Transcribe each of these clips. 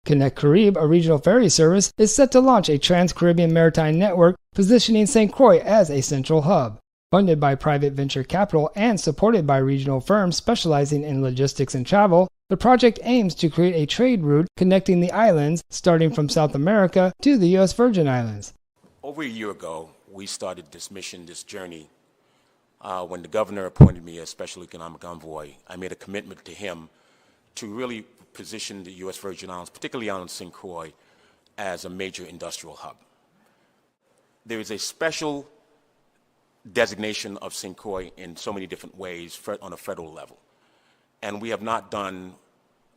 Connect Carib, a regional ferry service, is set to launch a trans-Caribbean maritime network positioning St. Croix as a central hub. Funded by private venture capital and supported by regional firms specializing in logistics and travel, the project aims to create a trade route connecting the islands, starting from South America to the U.S. Virgin Islands. Over a year ago, we started this mission, this journey. When the governor appointed me as Special Economic Envoy, I made a commitment to him to really position the U.S. Virgin Islands, particularly on St. Croix, as a major industrial hub. There is a special designation of St. Croix in so many different ways on a federal level. And we have not done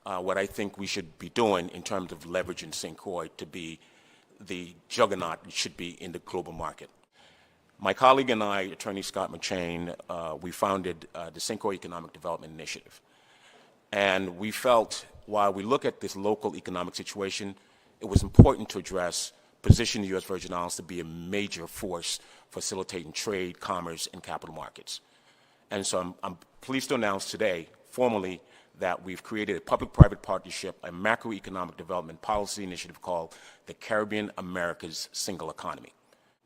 what I think we should be doing in terms of leveraging St. Croix to be the juggernaut it should be in the global market. My colleague and I, Attorney Scott McShane, we founded the St. Croix Economic Development Initiative. And we felt, while we look at this local economic situation, it was important to position the U.S. Virgin Islands to be a major force facilitating trade, commerce, and capital markets. And so I'm pleased to announce today, formally, that we've created a public-private partnership, a macroeconomic development policy initiative called the Caribbean America's Single Economy.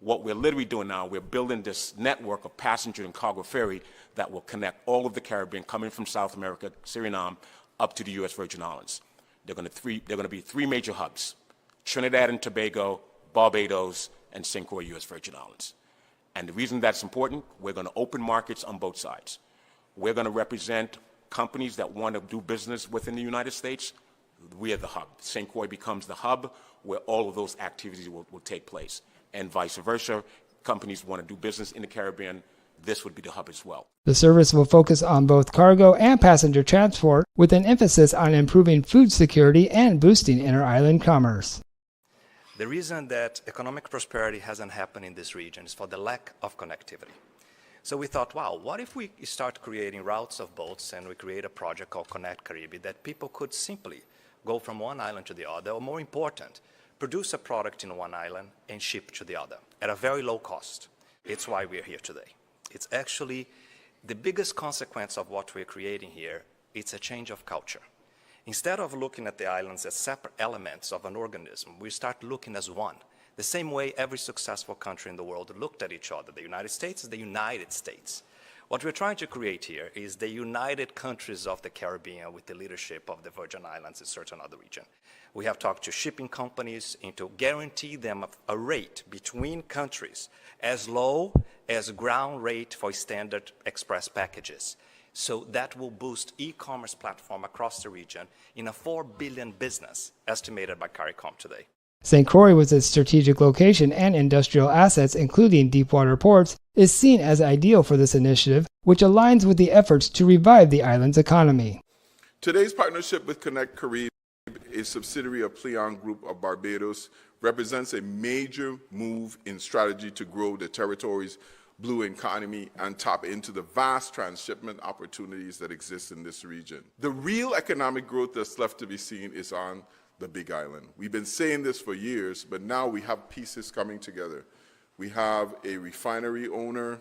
What we're literally doing now, we're building this network of passenger and cargo ferry that will connect all of the Caribbean coming from South America, Suriname, up to the U.S. Virgin Islands. They're going to be three major hubs: Trinidad and Tobago, Barbados, and St. Croix, U.S. Virgin Islands. And the reason that's important, we're going to open markets on both sides. We're going to represent companies that want to do business within the United States. We are the hub. St. Croix becomes the hub where all of those activities will take place. And vice versa, companies want to do business in the Caribbean, this would be the hub as well. The service will focus on both cargo and passenger transport, with an emphasis on improving food security and boosting inter-island commerce. The reason that economic prosperity hasn't happened in this region is for the lack of connectivity. So we thought, wow, what if we start creating routes of boats and we create a project called Connect Caribbean that people could simply go from one island to the other, or more important, produce a product in one island and ship to the other at a very low cost. It's why we're here today. It's actually the biggest consequence of what we're creating here. It's a change of culture. Instead of looking at the islands as separate elements of an organism, we start looking as one. The same way every successful country in the world looked at each other. The United States is the United States. What we're trying to create here is the united countries of the Caribbean with the leadership of the Virgin Islands and certain other region. We have talked to shipping companies and to guarantee them a rate between countries as low as ground rate for standard express packages. So that will boost e-commerce platform across the region in a $4 billion business estimated by CARICOM today. St. Croix, with its strategic location and industrial assets, including deepwater ports, is seen as ideal for this initiative, which aligns with the efforts to revive the island's economy. Today's partnership with Connect Carib, a subsidiary of Plion Group of Barbados, represents a major move in strategy to grow the territory's blue economy and tap into the vast transshipment opportunities that exist in this region. The real economic growth that's left to be seen is on the Big Island. We've been saying this for years, but now we have pieces coming together. We have a refinery owner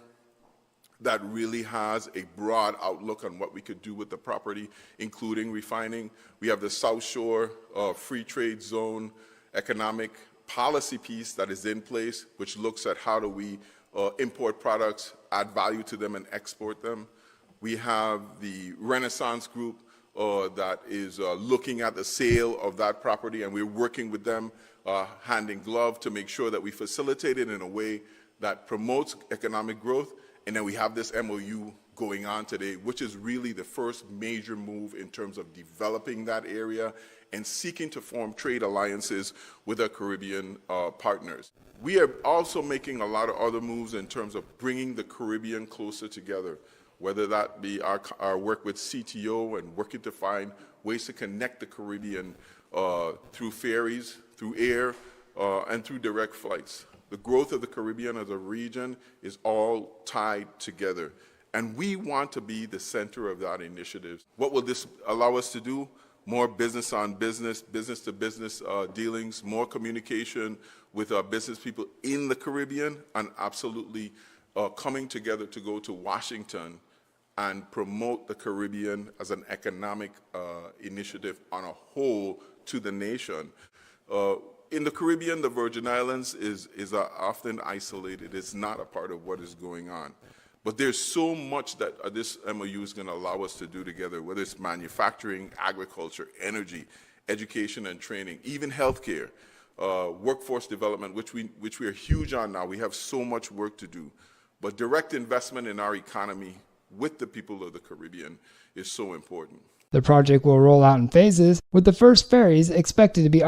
that really has a broad outlook on what we could do with the property, including refining. We have the South Shore Free Trade Zone economic policy piece that is in place, which looks at how do we import products, add value to them, and export them. We have the Renaissance Group that is looking at the sale of that property, and we're working with them hand in glove to make sure that we facilitate it in a way that promotes economic growth. And then we have this MOU going on today, which is really the first major move in terms of developing that area and seeking to form trade alliances with our Caribbean partners. We are also making a lot of other moves in terms of bringing the Caribbean closer together, whether that be our work with CTO and working to find ways to connect the Caribbean through ferries, through air, and through direct flights. The growth of the Caribbean as a region is all tied together, and we want to be the center of that initiative. What will this allow us to do? More business on business, business-to-business dealings, more communication with our business people in the Caribbean, and absolutely coming together to go to Washington and promote the Caribbean as an economic initiative on a whole to the nation. In the Caribbean, the Virgin Islands is often isolated. It's not a part of what is going on. But there's so much that this MOU is going to allow us to do together, whether it's manufacturing, agriculture, energy, education and training, even healthcare, workforce development, which we are huge on now. We have so much work to do. But direct investment in our economy with the people of the Caribbean is so important. The project will roll out in phases, with the first ferries expected to be